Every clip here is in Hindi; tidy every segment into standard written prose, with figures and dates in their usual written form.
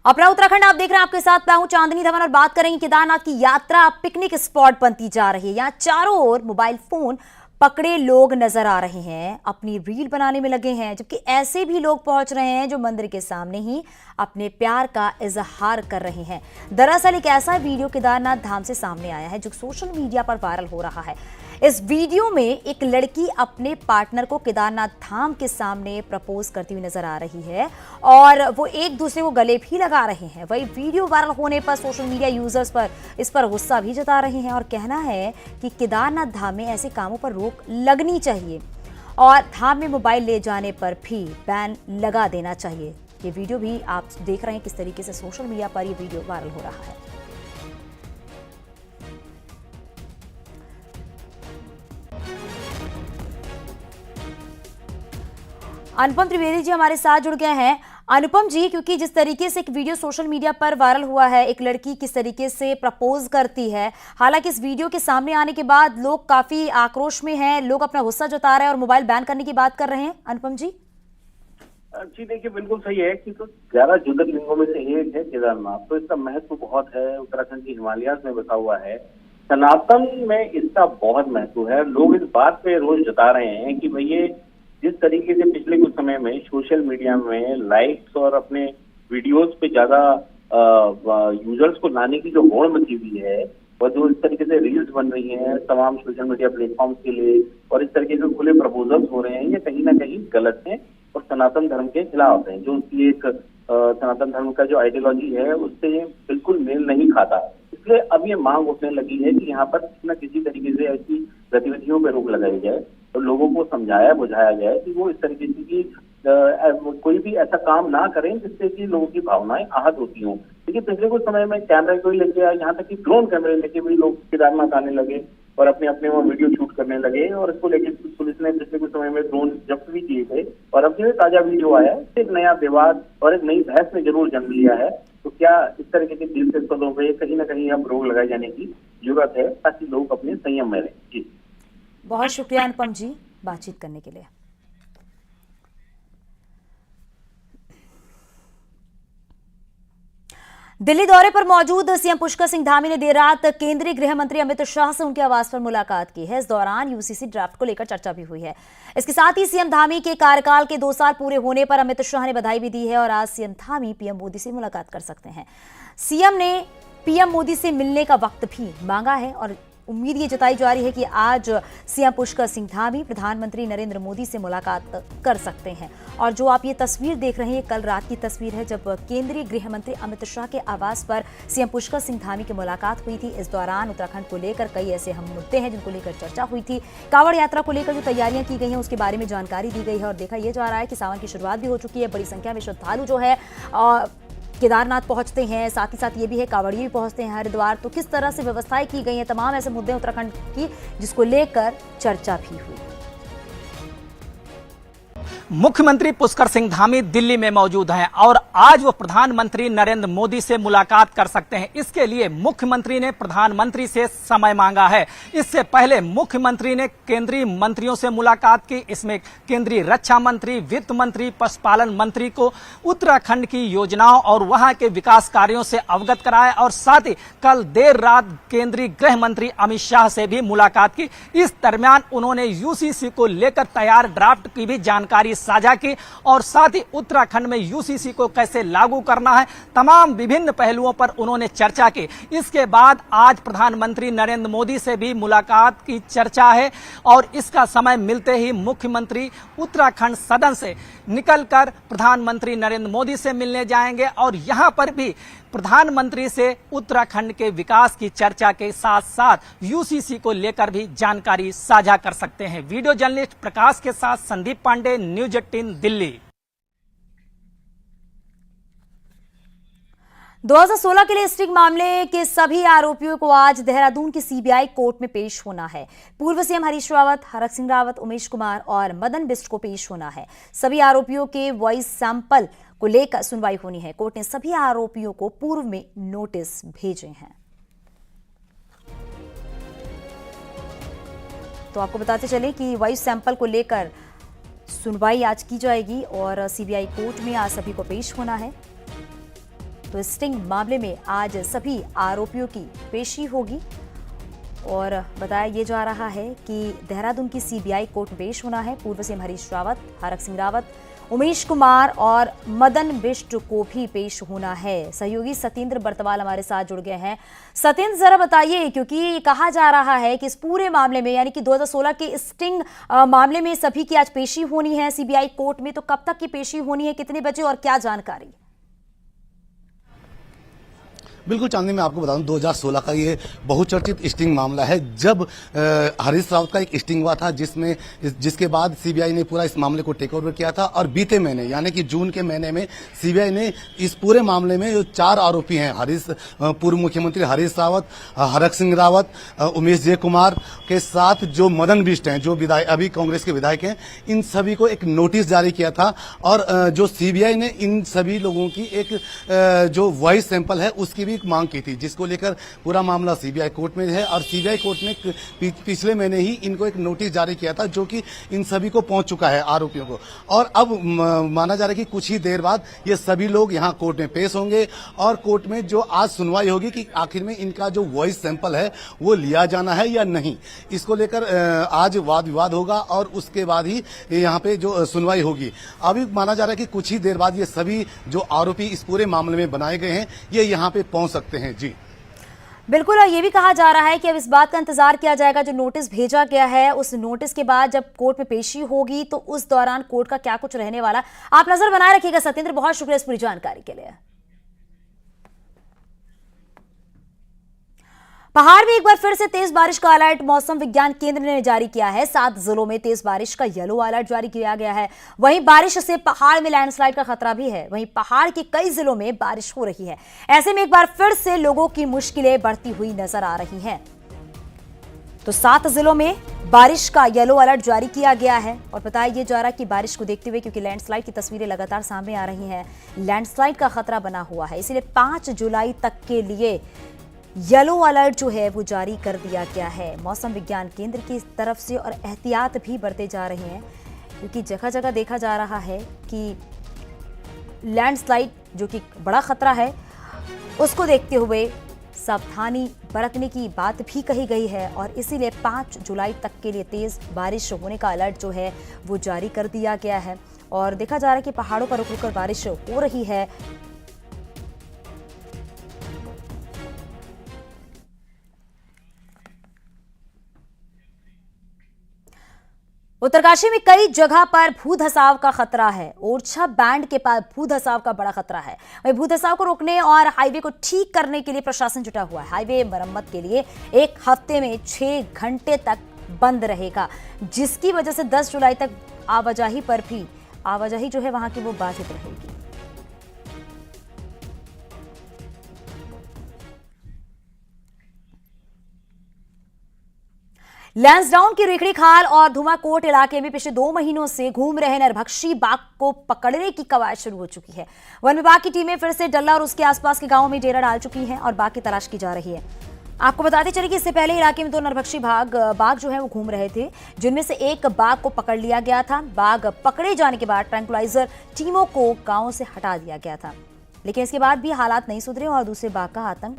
अपना उत्तराखंड आप देख रहे हैं, आपके साथ मैं हूं चांदनी धवन और बात करेंगे केदारनाथ की यात्रा पिकनिक स्पॉट बनती जा रही है। यहाँ चारों ओर मोबाइल फोन पकड़े लोग नजर आ रहे हैं, अपनी रील बनाने में लगे हैं, जबकि ऐसे भी लोग पहुंच रहे हैं जो मंदिर के सामने ही अपने प्यार का इजहार कर रहे हैं। दरअसल एक ऐसा वीडियो केदारनाथ धाम से सामने आया है जो सोशल मीडिया पर वायरल हो रहा है। इस वीडियो में एक लड़की अपने पार्टनर को केदारनाथ धाम के सामने प्रपोज करती हुई नजर आ रही है और वो एक दूसरे को गले भी लगा रहे हैं। वही वीडियो वायरल होने पर सोशल मीडिया यूजर्स पर इस पर गुस्सा भी जता रहे हैं और कहना है कि केदारनाथ धाम में ऐसे कामों पर रोक लगनी चाहिए और धाम में मोबाइल ले जाने पर भी बैन लगा देना चाहिए। ये वीडियो भी आप देख रहे हैं किस तरीके से सोशल मीडिया पर ये वीडियो वायरल हो रहा है। अनुपम त्रिवेदी जी हमारे साथ जुड़ गए हैं। अनुपम जी, क्योंकि जिस तरीके से एक वीडियो सोशल मीडिया पर वायरल हुआ है, एक लड़की किस तरीके से प्रपोज करती है, हालांकि इस वीडियो के सामने आने के बाद लोग काफी आक्रोश में हैं, लोग अपना गुस्सा जता रहे हैं और मोबाइल बैन करने की बात कर रहे हैं। अनुपम जी देखिए, बिल्कुल सही है कि तो 11 ज्योतिर्लिंगों में से एक है केदारनाथ, तो इसका महत्व बहुत है। उत्तराखंड की हिमालयाज में बसा हुआ है। सनातन में इसका बहुत महत्व है। लोग इस बात पे रोज जता रहे हैं कि भाई ये जिस तरीके से पिछले कुछ समय में सोशल मीडिया में लाइक्स और अपने वीडियोस पे ज्यादा यूजर्स को लाने की जो होड़ मची हुई है, और जो इस तरीके से रील्स बन रही हैं तमाम सोशल मीडिया प्लेटफॉर्म्स के लिए और इस तरीके से खुले प्रपोजल्स हो रहे हैं, ये कहीं ना कहीं गलत है और सनातन धर्म के खिलाफ है। जो उसकी एक सनातन धर्म का जो आइडियोलॉजी है उससे ये बिल्कुल मेल नहीं खाता। इसलिए अब ये मांग उठने लगी है कि यहाँ पर किसी न किसी तरीके से ऐसी गतिविधियों पर रोक लगाई जाए और लोगों को समझाया बुझाया जाए कि वो इस तरीके की कोई भी ऐसा काम ना करें जिससे कि लोगों की भावनाएं आहत होती हों। लेकिन पिछले कुछ समय में कैमरे को लेके यहाँ तक कि ड्रोन कैमरे लेके भी लोग केदारनाथ आने लगे और अपने अपने वो वीडियो शूट करने लगे और इसको लेकर पुलिस ने पिछले कुछ समय में ड्रोन जब्त भी किए थे। और अब जो ताजा वीडियो आया है, एक नया विवाद और एक नई बहस ने जरूर जन्म लिया है। तो क्या इस तरीके के दिलचस्प पदों पर कहीं ना कहीं अब रोक लगाए जाने की जरूरत है ताकि लोग अपने संयम में रहें। जी, बहुत शुक्रिया अनुपम जी बातचीत करने के लिए। दिल्ली दौरे पर मौजूद सीएम पुष्कर सिंह धामी ने देर रात केंद्रीय गृह मंत्री अमित शाह से उनके आवास पर मुलाकात की है। इस दौरान यूसीसी ड्राफ्ट को लेकर चर्चा भी हुई है। इसके साथ ही सीएम धामी के कार्यकाल के 2 साल पूरे होने पर अमित शाह ने बधाई भी दी है और आज सीएम धामी पीएम मोदी से मुलाकात कर सकते हैं। सीएम ने पीएम मोदी से मिलने का वक्त भी मांगा है और उम्मीद ये जताई जा रही है कि आज सीएम पुष्कर सिंह धामी प्रधानमंत्री नरेंद्र मोदी से मुलाकात कर सकते हैं। और जो आप ये तस्वीर देख रहे हैं, कल रात की तस्वीर है जब केंद्रीय गृह मंत्री अमित शाह के आवास पर सीएम पुष्कर सिंह धामी की मुलाकात हुई थी। इस दौरान उत्तराखंड को लेकर कई ऐसे अहम मुद्दे हैं जिनको लेकर चर्चा हुई थी। कांवड़ यात्रा को लेकर जो तैयारियां की गई हैं उसके बारे में जानकारी दी गई है और देखा यह जा रहा है कि सावन की शुरुआत भी हो चुकी है। बड़ी संख्या में श्रद्धालु जो है केदारनाथ पहुंचते हैं, साथ ही साथ ये भी है कांवड़िए भी पहुंचते हैं हरिद्वार। तो किस तरह से व्यवस्थाएं की गई हैं, तमाम ऐसे मुद्दे उत्तराखंड की जिसको लेकर चर्चा भी हुई। मुख्यमंत्री पुष्कर सिंह धामी दिल्ली में मौजूद हैं और आज वो प्रधानमंत्री नरेंद्र मोदी से मुलाकात कर सकते हैं। इसके लिए मुख्यमंत्री ने प्रधानमंत्री से समय मांगा है। इससे पहले मुख्यमंत्री ने केंद्रीय मंत्रियों से मुलाकात की। इसमें केंद्रीय रक्षा मंत्री, वित्त मंत्री, पशुपालन मंत्री को उत्तराखंड की योजनाओं और वहां के विकास कार्यों से अवगत कराया और साथ ही कल देर रात केंद्रीय गृह मंत्री अमित शाह से भी मुलाकात की। इस दरमियान उन्होंने यूसीसी को लेकर तैयार ड्राफ्ट की भी जानकारी साझा की और साथ ही उत्तराखंड में यूसीसी को कैसे लागू करना है, तमाम विभिन्न पहलुओं पर उन्होंने चर्चा की। इसके बाद आज प्रधानमंत्री नरेंद्र मोदी से भी मुलाकात की चर्चा है और इसका समय मिलते ही मुख्यमंत्री उत्तराखंड सदन से निकलकर प्रधानमंत्री नरेंद्र मोदी से मिलने जाएंगे और यहां पर भी प्रधानमंत्री से उत्तराखंड के विकास की चर्चा के साथ साथ यूसीसी को लेकर भी जानकारी साझा कर सकते हैं। वीडियो जर्नलिस्ट प्रकाश के साथ संदीप पांडे, न्यूज 18 दिल्ली। 2016 के लिए स्टिंग मामले के सभी आरोपियों को आज देहरादून की सीबीआई कोर्ट में पेश होना है। पूर्व सीएम हरीश रावत, हरक सिंह रावत, उमेश कुमार और मदन बिष्ट को पेश होना है। सभी आरोपियों के वॉइस सैंपल को लेकर सुनवाई होनी है। कोर्ट ने सभी आरोपियों को पूर्व में नोटिस भेजे हैं। तो आपको बताते चलें कि वॉइस सैंपल को लेकर सुनवाई आज की जाएगी और सीबीआई कोर्ट में आज सभी को पेश होना है। तो स्टिंग मामले में आज सभी आरोपियों की पेशी होगी और बताया ये जा रहा है कि देहरादून की सीबीआई कोर्ट में पेश होना है पूर्व सीएम हरीश रावत, हरक सिंह रावत, उमेश कुमार और मदन बिष्ट को भी पेश होना है। सहयोगी सत्येंद्र बर्तवाल हमारे साथ जुड़ गए हैं। सत्येंद्र, जरा बताइए, क्योंकि कहा जा रहा है कि इस पूरे मामले में यानी कि 2016 के स्टिंग मामले में सभी की आज पेशी होनी है सीबीआई कोर्ट में, तो कब तक की पेशी होनी है, कितने बजे और क्या जानकारी? बिल्कुल चांदनी, मैं आपको बता दूं 2016 का ये बहुचर्चित स्टिंग मामला है। जब हरीश रावत का एक स्टिंग हुआ था जिसके बाद सीबीआई ने पूरा इस मामले को टेक ओवर किया था और बीते महीने यानी कि जून के महीने में सीबीआई ने इस पूरे मामले में जो 4 आरोपी हैं, पूर्व मुख्यमंत्री हरीश रावत, हरक सिंह रावत, उमेश जे कुमार के साथ जो मदन बिष्ट हैं, जो विधायक अभी कांग्रेस के विधायक हैं, इन सभी को एक नोटिस जारी किया था और जो सीबीआई ने इन सभी लोगों की एक जो वॉइस सैंपल है उसकी भी मांग की थी, जिसको लेकर पूरा मामला सीबीआई कोर्ट में है और सीबीआई कोर्ट ने पिछले महीने ही इनको एक नोटिस जारी किया था जो कि इन सभी को पहुंच चुका है, आरोपियों को। और अब माना जा रहा है कि कुछ ही देर बाद ये सभी लोग यहां कोर्ट में पेश होंगे और कोर्ट में जो आज सुनवाई होगी कि आखिर में इनका जो वॉइस सैंपल है वो लिया जाना है या नहीं, इसको लेकर आज वाद विवाद होगा और उसके बाद ही यहाँ पे जो सुनवाई होगी। अभी माना जा रहा है कि कुछ ही देर बाद ये सभी जो आरोपी इस पूरे मामले में बनाए गए हैं ये यहाँ पे पहुंच सकते हैं। जी बिल्कुल, और ये भी कहा जा रहा है कि अब इस बात का इंतजार किया जाएगा, जो नोटिस भेजा गया है उस नोटिस के बाद जब कोर्ट में पेशी होगी तो उस दौरान कोर्ट का क्या कुछ रहने वाला। आप नजर बनाए रखिएगा। सत्येंद्र, बहुत शुक्रिया इस पूरी जानकारी के लिए। पहाड़ में एक बार फिर से तेज बारिश का अलर्ट मौसम विज्ञान केंद्र ने जारी किया है। 7 जिलों में तेज बारिश का येलो अलर्ट जारी किया गया है। वहीं बारिश से पहाड़ में लैंडस्लाइड का खतरा भी है। वहीं पहाड़ के कई जिलों में बारिश हो रही है। ऐसे में एक बार फिर से लोगों की मुश्किलें बढ़ती हुई नजर आ रही हैं। तो 7 जिलों में बारिश का येलो अलर्ट जारी किया गया है और बताया यह जा रहा है कि बारिश को देखते हुए, क्योंकि लैंडस्लाइड की तस्वीरें लगातार सामने आ रही हैं, लैंडस्लाइड का खतरा बना हुआ है, इसलिए 5 जुलाई तक के लिए येलो अलर्ट जो है वो जारी कर दिया गया है मौसम विज्ञान केंद्र की तरफ से। और एहतियात भी बरते जा रहे हैं क्योंकि जगह जगह देखा जा रहा है कि लैंडस्लाइड जो कि बड़ा खतरा है उसको देखते हुए सावधानी बरतने की बात भी कही गई है और इसीलिए 5 जुलाई तक के लिए तेज बारिश होने का अलर्ट जो है वो जारी कर दिया गया है। और देखा जा रहा है कि पहाड़ों पर रुक रुक कर बारिश हो रही है। उत्तरकाशी में कई जगह पर भूधसाव का खतरा है। ओरछा बैंड के पास भूधसाव का बड़ा खतरा है। वहीं भूधसाव को रोकने और हाईवे को ठीक करने के लिए प्रशासन जुटा हुआ है। हाईवे मरम्मत के लिए 1 हफ्ते में 6 घंटे तक बंद रहेगा, जिसकी वजह से 10 जुलाई तक आवाजाही जो है वहां की वो बाधित रहेगी। लैंसडाउन की रेखड़ी खाल और धुमाकोट इलाके में पिछले 2 महीनों से घूम रहे नरभक्षी बाघ को पकड़ने की कवायद शुरू हो चुकी है। वन विभाग की टीमें फिर से डल्ला और उसके आसपास के गांवों में डेरा डाल चुकी हैं और बाघ की तलाश की जा रही है। आपको बताते चले कि इससे पहले इलाके में 2 नरभक्षी बाघ जो है वो घूम रहे थे, जिनमें से एक बाघ को पकड़ लिया गया था। बाघ पकड़े जाने के बाद ट्रैंकुलाइजर टीमों को गाँव से हटा दिया गया था, लेकिन इसके बाद भी हालात नहीं सुधरे और दूसरे बाघ का आतंक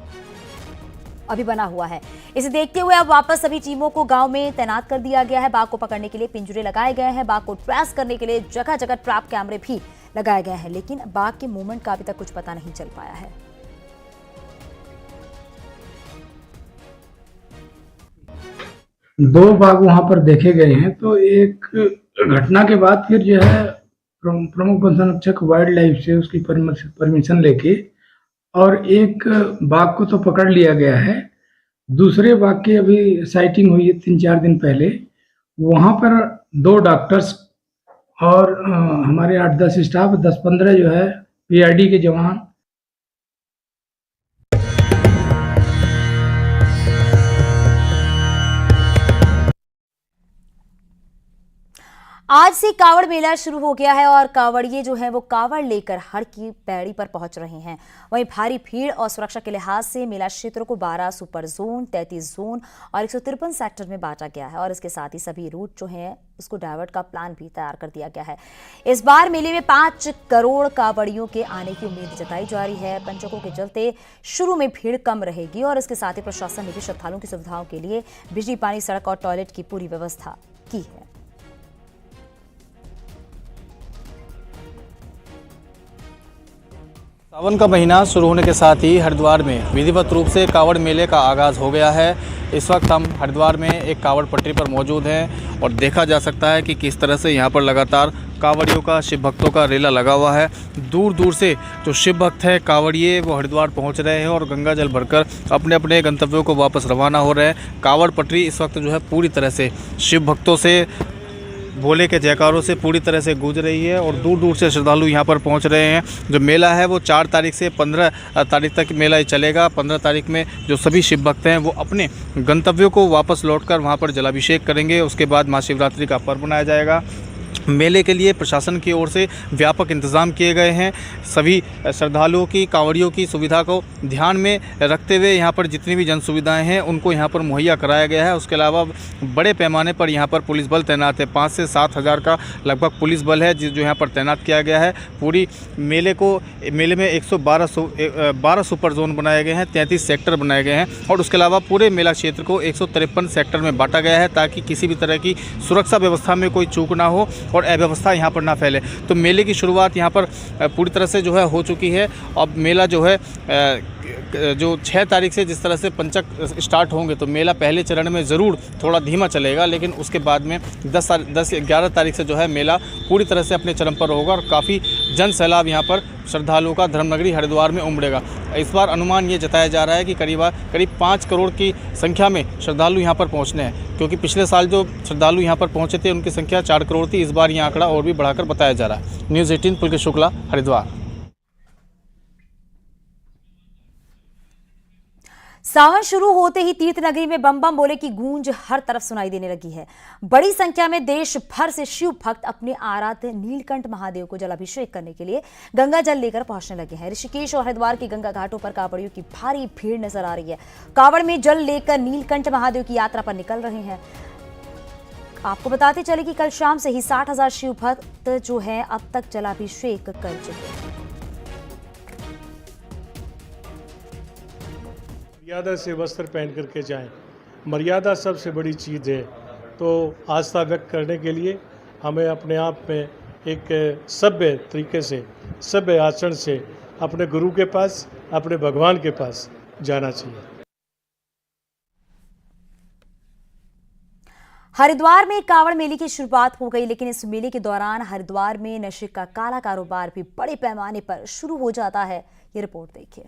अभी बना हुआ है। इसे देखते हुए अब वापस सभी टीमों को गांव में तैनात कर दिया गया है। बाघ को पकड़ने के लिए पिंजरे लगाए गए हैं। बाघ को ट्रेस करने के लिए जगह जगह ट्रैप कैमरे भी लगाए गए हैं, लेकिन बाघ के मूवमेंट का अभी तक कुछ पता नहीं चल पाया है। दो बाघ वहां पर देखे गए हैं। तो एक घटना के बाद फिर जो है प्रमुख वन संरक्षक वाइल्ड लाइफ से उसकी परमिशन लेके और एक बाघ को तो पकड़ लिया गया है। दूसरे बाघ की अभी साइटिंग हुई है 3-4 दिन पहले। वहां पर 2 डॉक्टर्स और हमारे 8-10 स्टाफ, 10-15 जो है पीआरडी के जवान। आज से कावड़ मेला शुरू हो गया है और कावड़िए जो है वो कावड़ लेकर हर की पैड़ी पर पहुंच रहे हैं। वहीं भारी भीड़ और सुरक्षा के लिहाज से मेला क्षेत्रों को 12 सुपर जोन, 33 जोन और 153 सेक्टर में बांटा गया है और इसके साथ ही सभी रूट जो हैं उसको डाइवर्ट का प्लान भी तैयार कर दिया गया है। इस बार मेले में 5 करोड़ कावड़ियों के आने की उम्मीद जताई जा रही है। पंचकों के चलते शुरू में भीड़ कम रहेगी और इसके साथ ही प्रशासन ने भी श्रद्धालुओं की सुविधाओं के लिए बिजली, पानी, सड़क और टॉयलेट की पूरी व्यवस्था की है। सावन का महीना शुरू होने के साथ ही हरिद्वार में विधिवत रूप से कावड़ मेले का आगाज़ हो गया है। इस वक्त हम हरिद्वार में एक कावड़ पटरी पर मौजूद हैं और देखा जा सकता है कि किस तरह से यहाँ पर लगातार कावड़ियों का, शिव भक्तों का रेला लगा हुआ है। दूर दूर से जो शिव भक्त हैं, कावड़िए, वो हरिद्वार पहुँच रहे हैं और गंगा जल भरकर अपने अपने गंतव्यों को वापस रवाना हो रहे हैं। कावड़ पटरी इस वक्त जो है पूरी तरह से शिव भक्तों से, भोले के जयकारों से पूरी तरह से गूंज रही है और दूर दूर से श्रद्धालु यहाँ पर पहुँच रहे हैं। जो मेला है वो 4 तारीख से 15 तारीख तक मेला चलेगा। 15 तारीख में जो सभी शिव भक्त हैं वो अपने गंतव्यों को वापस लौटकर वहाँ पर जलाभिषेक करेंगे। उसके बाद महाशिवरात्रि का पर्व मनाया जाएगा। मेले के लिए प्रशासन की ओर से व्यापक इंतजाम किए गए हैं। सभी श्रद्धालुओं की, कांवड़ियों की सुविधा को ध्यान में रखते हुए यहाँ पर जितनी भी जन सुविधाएं हैं उनको यहाँ पर मुहैया कराया गया है। उसके अलावा बड़े पैमाने पर यहाँ पर पुलिस बल तैनात है। 5 से 7 हज़ार का लगभग पुलिस बल है जो यहाँ पर तैनात किया गया है। पूरी मेले में 112 सुपर जोन बनाए गए हैं, 33 सेक्टर बनाए गए हैं और उसके अलावा पूरे मेला क्षेत्र को 153 सेक्टर में बांटा गया है ताकि किसी भी तरह की सुरक्षा व्यवस्था में कोई चूक ना हो और अव्यवस्था यहाँ पर ना फैले। तो मेले की शुरुआत यहाँ पर पूरी तरह से जो है हो चुकी है। अब मेला जो है जो 6 तारीख से जिस तरह से पंचक स्टार्ट होंगे तो मेला पहले चरण में ज़रूर थोड़ा धीमा चलेगा, लेकिन उसके बाद में 10-11 तारीख से जो है मेला पूरी तरह से अपने चरम पर होगा और काफ़ी जन सैलाब यहाँ पर श्रद्धालुओं का धर्मनगरी हरिद्वार में उमड़ेगा। इस बार अनुमान ये जताया जा रहा है कि करीब 5 करोड़ की संख्या में श्रद्धालु यहाँ पर पहुँचने हैं, क्योंकि पिछले साल जो श्रद्धालु यहाँ पर पहुँचे थे उनकी संख्या 4 करोड़ थी। इस बार ये आंकड़ा और भी बढ़ाकर बताया जा रहा है। न्यूज़ 18 पुलकेश शुक्ला, हरिद्वार। सावन शुरू होते ही तीर्थ नगरी में बम बम बोले की गूंज हर तरफ सुनाई देने लगी है। बड़ी संख्या में देश भर से शिव भक्त अपने आराध्य नीलकंठ महादेव को जलाभिषेक करने के लिए गंगा जल लेकर पहुंचने लगे हैं। ऋषिकेश और हरिद्वार की गंगा घाटों पर कांवड़ियों की भारी भीड़ नजर आ रही है। कांवड़ में जल लेकर नीलकंठ महादेव की यात्रा पर निकल रहे हैं। आपको बताते चले कि कल शाम से ही 60,000 शिव भक्त जो है अब तक जलाभिषेक कर चुके हैं। मर्यादा से वस्त्र पहन करके जाएं। मर्यादा सबसे बड़ी चीज़ है। तो आस्था व्यक्त करने के लिए हमें अपने आप में एक सभ्य तरीके से, सभ्य आचरण से अपने गुरु के पास, अपने भगवान के पास जाना चाहिए। हरिद्वार में कांवड़ मेले की शुरुआत हो गई, लेकिन इस मेले के दौरान हरिद्वार में नशे का काला कारोबार भी बड़े पैमाने पर शुरू हो जाता है। ये रिपोर्ट देखिए।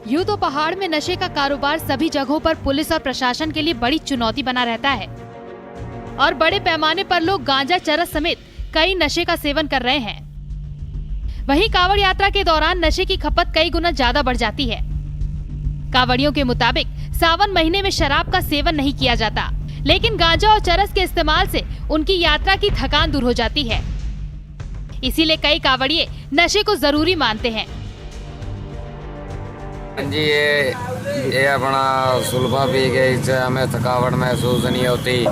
यूं तो पहाड़ में नशे का कारोबार सभी जगहों पर पुलिस और प्रशासन के लिए बड़ी चुनौती बना रहता है और बड़े पैमाने पर लोग गांजा, चरस समेत कई नशे का सेवन कर रहे हैं। वहीं कांवड़ यात्रा के दौरान नशे की खपत कई गुना ज्यादा बढ़ जाती है। कांवड़ियों के मुताबिक सावन महीने में शराब का सेवन नहीं किया जाता, लेकिन गांजा और चरस के इस्तेमाल से उनकी यात्रा की थकान दूर हो जाती है। इसीलिए कई कांवड़िए नशे को जरूरी मानते हैं। जी ये अपना सुल्फा पी के इससे हमें थकावट महसूस नहीं होती।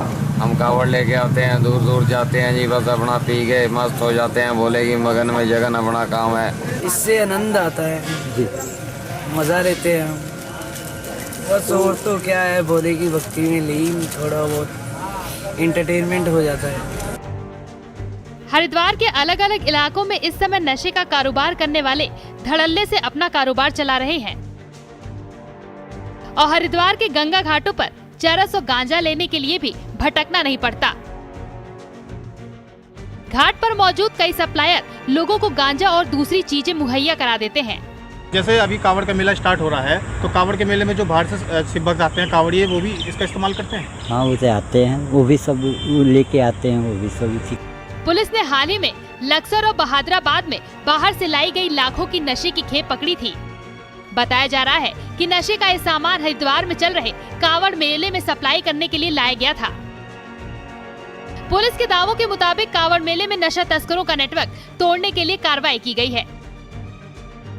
हम कावड़ लेके आते हैं, दूर दूर जाते हैं जी, बस अपना पी के मस्त हो जाते हैं। बोले कि मगन में जगन अपना काम है। इससे आनंद आता है जी, मज़ा लेते हैं हम। बस और तो क्या है, भोले की भक्ति में लीन, थोड़ा बहुत एंटरटेनमेंट हो जाता है। हरिद्वार के अलग अलग इलाकों में इस समय नशे का कारोबार करने वाले धड़ल्ले से अपना कारोबार चला रहे हैं और हरिद्वार के गंगा घाटों पर चरस और गांजा लेने के लिए भी भटकना नहीं पड़ता। घाट पर मौजूद कई सप्लायर लोगों को गांजा और दूसरी चीजें मुहैया करा देते हैं। जैसे अभी कांवड़ का मेला स्टार्ट हो रहा है तो कांवड़ के मेले में जो बाहर से शिव भक्त आते हैं, कांवड़िए, वो भी इसका इस्तेमाल करते हैं। हाँ, वो आते हैं, वो भी सब लेके आते हैं, वो भी सब। पुलिस ने हाल ही में लक्सर और बहादुराबाद में बाहर से लाई गई लाखों की नशे की खेप पकड़ी थी। बताया जा रहा है कि नशे का ये सामान हरिद्वार में चल रहे कावड़ मेले में सप्लाई करने के लिए लाया गया था। पुलिस के दावों के मुताबिक कावड़ मेले में नशा तस्करों का नेटवर्क तोड़ने के लिए कार्रवाई की गई है।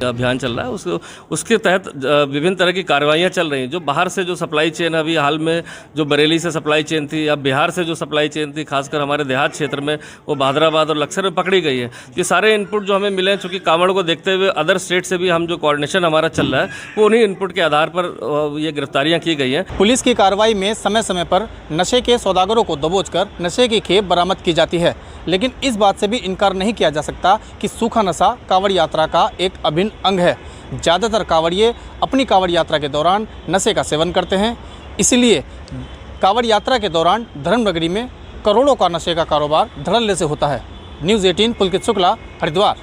अभियान चल रहा है, उसके तहत विभिन्न तरह की कार्रवाइयाँ चल रही हैं। जो बाहर से जो सप्लाई चेन अभी हाल में जो बरेली से सप्लाई चेन थी या बिहार से जो सप्लाई चेन थी, खासकर हमारे देहात क्षेत्र में, वो बहादुराबाद और लक्सर में पकड़ी गई है। ये सारे इनपुट जो हमें मिले हैं, चूँकि कांवड़ को देखते हुए अदर स्टेट से भी हम जो कोऑर्डिनेशन हमारा चल रहा है, वो उन्हीं इनपुट के आधार पर ये गिरफ्तारियाँ की गई हैं। पुलिस की कार्रवाई में समय समय पर नशे के सौदागरों को दबोचकर नशे की खेप बरामद की जाती है, लेकिन इस बात से भी इनकार नहीं किया जा सकता कि सूखा नशा कांवड़ यात्रा का एक अभिन्न अंग है। ज़्यादातर कांवड़िए अपनी कांवड़ यात्रा के दौरान नशे का सेवन करते हैं, इसलिए कांवड़ यात्रा के दौरान धर्मनगरी में करोड़ों का नशे का कारोबार धड़ल्ले से होता है। न्यूज़ 18 पुलकित शुक्ला, हरिद्वार।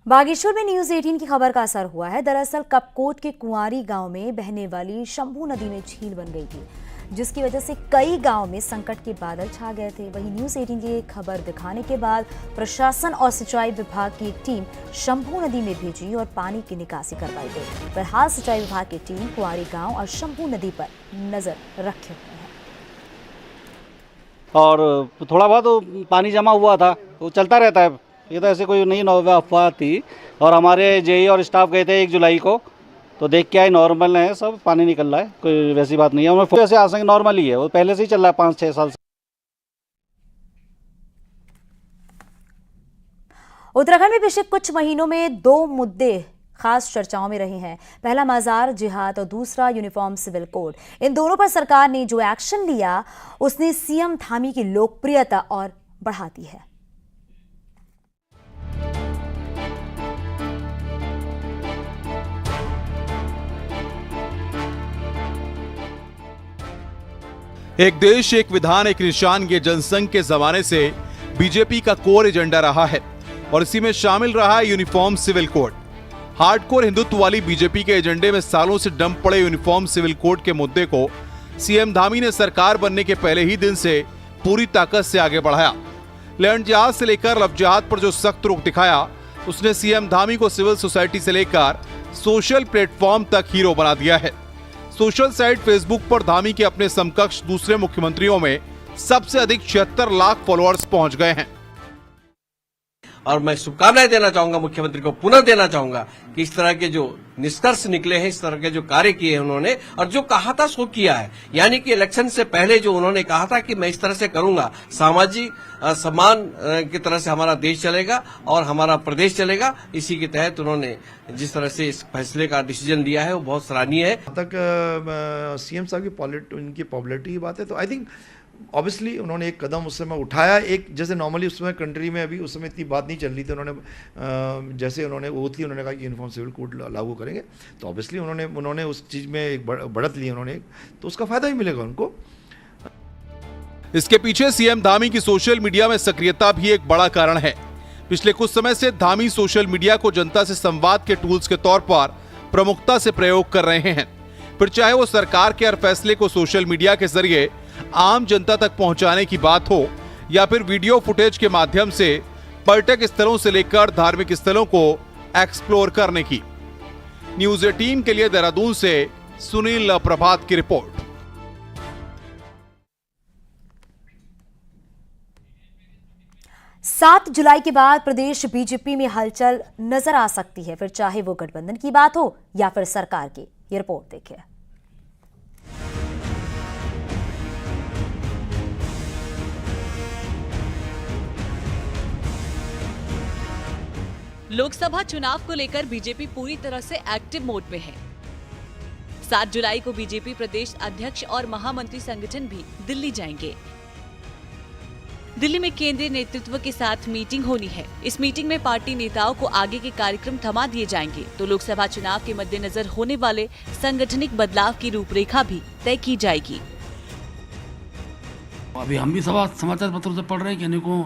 बागेश्वर में न्यूज़ 18 की खबर का असर हुआ है। दरअसल कपकोट के कुंवारी गांव में बहने वाली शंभू नदी में झील बन गई थी, जिसकी वजह से कई गांव में संकट के बादल छा गए थे। वहीं न्यूज़ 18 की खबर दिखाने के बाद प्रशासन और सिंचाई विभाग की एक टीम शंभू नदी में भेजी और पानी की निकासी करवाई गई। फिलहाल सिंचाई विभाग की टीम कुंवारी गांव और शंभू नदी पर नजर रखे हुए है। और थोड़ा बहुत पानी जमा हुआ था, वो चलता रहता है, ये तो ऐसे कोई नहीं अफवाह थी। और हमारे जेई और स्टाफ गए थे 1 जुलाई को, तो देख के आए, नॉर्मल है, सब पानी निकल रहा है, कोई वैसी बात नहीं है। हमें वैसे आशंका नॉर्मल ही है, वो पहले से ही चल रहा है 5-6 साल से। उत्तराखंड में पिछले कुछ महीनों में 2 मुद्दे खास चर्चाओं में रहे हैं। पहला मजार जिहाद और दूसरा यूनिफॉर्म सिविल कोड। इन दोनों पर सरकार ने जो एक्शन लिया, उसने सीएम धामी की लोकप्रियता और बढ़ा दी है। एक देश एक विधान एक निशान के जनसंघ के जमाने से बीजेपी का कोर एजेंडा रहा है और इसी में शामिल रहा है uniform civil code. Hardcore Hindutva वाली बीजेपी के एजेंडे में सालों से डंप पड़े यूनिफॉर्म सिविल कोड के मुद्दे को सीएम धामी ने सरकार बनने के पहले ही दिन से पूरी ताकत से आगे बढ़ाया। लैंड जिहाद से लेकर लव जिहाद पर जो सख्त रुख दिखाया, उसने सीएम धामी को सिविल सोसाइटी से लेकर सोशल प्लेटफॉर्म तक हीरो बना दिया है। सोशल साइट फेसबुक पर धामी के अपने समकक्ष दूसरे मुख्यमंत्रियों में सबसे अधिक 76 लाख फॉलोअर्स पहुंच गए हैं। और मैं शुभकामनाएं देना चाहूंगा, मुख्यमंत्री को पुनः देना चाहूंगा कि इस तरह के जो निष्कर्ष निकले हैं, इस तरह के जो कार्य किए हैं उन्होंने, और जो कहा था सो किया है। यानी कि इलेक्शन से पहले जो उन्होंने कहा था कि मैं इस तरह से करूंगा, सामाजिक सम्मान की तरह से हमारा देश चलेगा और हमारा प्रदेश चलेगा, इसी के तहत उन्होंने जिस तरह से इस फैसले का डिसीजन लिया है वो बहुत सराहनीय है। तक सीएम साहब की उनकी पॉपुलरिटी की बात है, तो आई थिंक ऑब्वियसली उन्होंने एक कदम उस समय उठाया। एक जैसे नॉर्मली उस समय कंट्री में अभी उस समय इतनी बात नहीं चल रही थी, उन्होंने जैसे उन्होंने वो थी, उन्होंने कहा कि यूनिफॉर्म सिविल कोड लागू करेंगे, तो ऑब्वियसली उन्होंने उस चीज़ में एक बढ़त ली उन्होंने, तो उसका फायदा ही मिलेगा उनको। इसके पीछे सीएम धामी की सोशल मीडिया में सक्रियता भी एक बड़ा कारण है। पिछले कुछ समय से धामी सोशल मीडिया को जनता से संवाद के टूल्स के तौर पर प्रमुखता से प्रयोग कर रहे हैं। फिर चाहे वो सरकार के हर फैसले को सोशल मीडिया के जरिए आम जनता तक पहुंचाने की बात हो या फिर वीडियो फुटेज के माध्यम से पर्यटक स्थलों से लेकर धार्मिक स्थलों को एक्सप्लोर करने की। न्यूज़ 18 के लिए देहरादून से सुनील प्रभात की रिपोर्ट। सात जुलाई के बाद प्रदेश बीजेपी में हलचल नजर आ सकती है, फिर चाहे वो गठबंधन की बात हो या फिर सरकार की। ये रिपोर्ट देखिए। लोकसभा चुनाव को लेकर बीजेपी पूरी तरह से एक्टिव मोड में है। 7 जुलाई को बीजेपी प्रदेश अध्यक्ष और महामंत्री संगठन भी दिल्ली जाएंगे। दिल्ली में केंद्रीय नेतृत्व के साथ मीटिंग होनी है। इस मीटिंग में पार्टी नेताओं को आगे के कार्यक्रम थमा दिए जाएंगे, तो लोकसभा चुनाव के मद्देनजर होने वाले संगठनिक बदलाव की रूपरेखा भी तय की जाएगी। अभी हम भी समाचार पत्रों से पढ़ रहे हैं कि अनेकों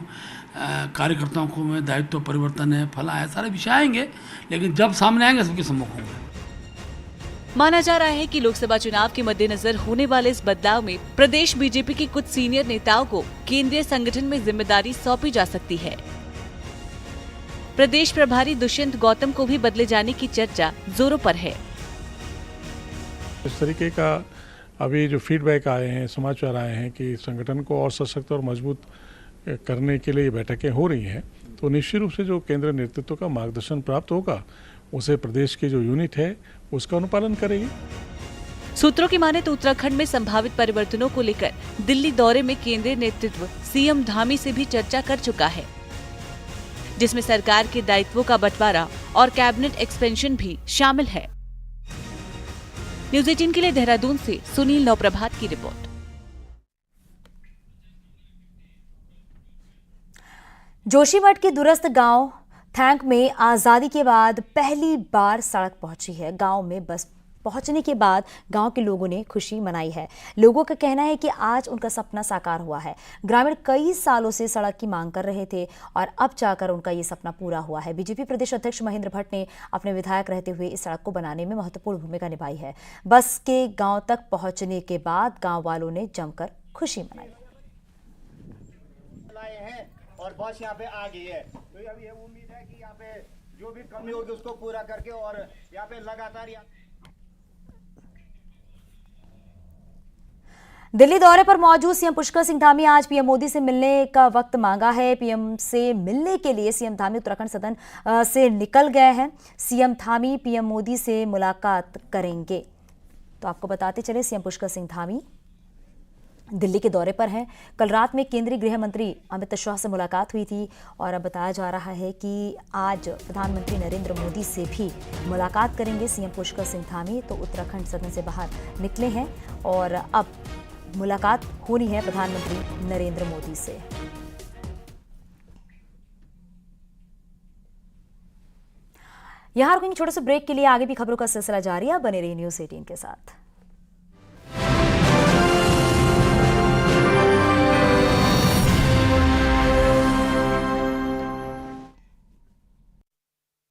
कार्यकर्ताओं को में दायित्व परिवर्तन है, फला है, सारे विषय आएंगे, लेकिन जब सामने आएंगे सबके सम्मुख होंगे। माना जा रहा है कि लोकसभा चुनाव के मद्देनजर होने वाले इस बदलाव में प्रदेश बीजेपी के कुछ सीनियर नेताओं को केंद्रीय संगठन में जिम्मेदारी सौंपी जा सकती है। प्रदेश प्रभारी दुष्यंत गौतम को भी बदले जाने की चर्चा जोरों पर है। इस तरीके का अभी जो फीडबैक आए हैं, समाचार आए हैं कि संगठन को और सशक्त और मजबूत करने के लिए बैठकें हो रही हैं, तो निश्चित रूप से जो केंद्रीय नेतृत्व का मार्गदर्शन प्राप्त होगा उसे प्रदेश की जो यूनिट है उसका अनुपालन करेगी। सूत्रों की माने तो उत्तराखंड में संभावित परिवर्तनों को लेकर दिल्ली दौरे में केंद्रीय नेतृत्व सीएम धामी से भी चर्चा कर चुका है, जिसमें सरकार के दायित्वों का बंटवारा और कैबिनेट एक्सपेंशन भी शामिल है। न्यूज़ 18 के लिए देहरादून से सुनील नवप्रभात की रिपोर्ट। जोशीमठ के दूरस्थ गांव थैंक में आजादी के बाद पहली बार सड़क पहुंची है। गांव में बस पहुंचने के बाद गांव के लोगों ने खुशी मनाई है। लोगों का कहना है कि आज उनका सपना साकार हुआ है। ग्रामीण कई सालों से सड़क की मांग कर रहे थे और अब जाकर उनका ये सपना पूरा हुआ है। बीजेपी प्रदेश अध्यक्ष महेंद्र भट्ट ने अपने विधायक रहते हुए इस सड़क को बनाने में महत्वपूर्ण भूमिका निभाई है। बस के गांव तक पहुंचने के बाद गांव वालों ने जमकर खुशी मनाई और बस यहाँ पे आ गई है, तो अब ये उम्मीद है कि यहाँ पे जो भी कमी होगी उसको पूरा करके और यहाँ पे लगातार दिल्ली दौरे पर मौजूद सीएम पुष्कर सिंह धामी आज पीएम मोदी से मिलने का वक्त मांगा है। पीएम से मिलने के लिए सीएम धामी उत्तराखंड सदन से निकल गए हैं। सीएम धामी पीएम मोदी से मुलाकात करेंगे। तो आपको बताते चले, सीएम पुष्कर सिंह धामी दिल्ली के दौरे पर हैं। कल रात में केंद्रीय गृह मंत्री अमित शाह से मुलाकात हुई थी और अब बताया जा रहा है कि आज प्रधानमंत्री नरेंद्र मोदी से भी मुलाकात करेंगे सीएम पुष्कर सिंह धामी। तो उत्तराखंड सदन से बाहर निकले हैं और अब मुलाकात होनी है प्रधानमंत्री नरेंद्र मोदी से। यहां रुकेंगे छोटे से ब्रेक के लिए, आगे भी खबरों का सिलसिला जारी है। बने रहिए न्यूज़ 18 के साथ।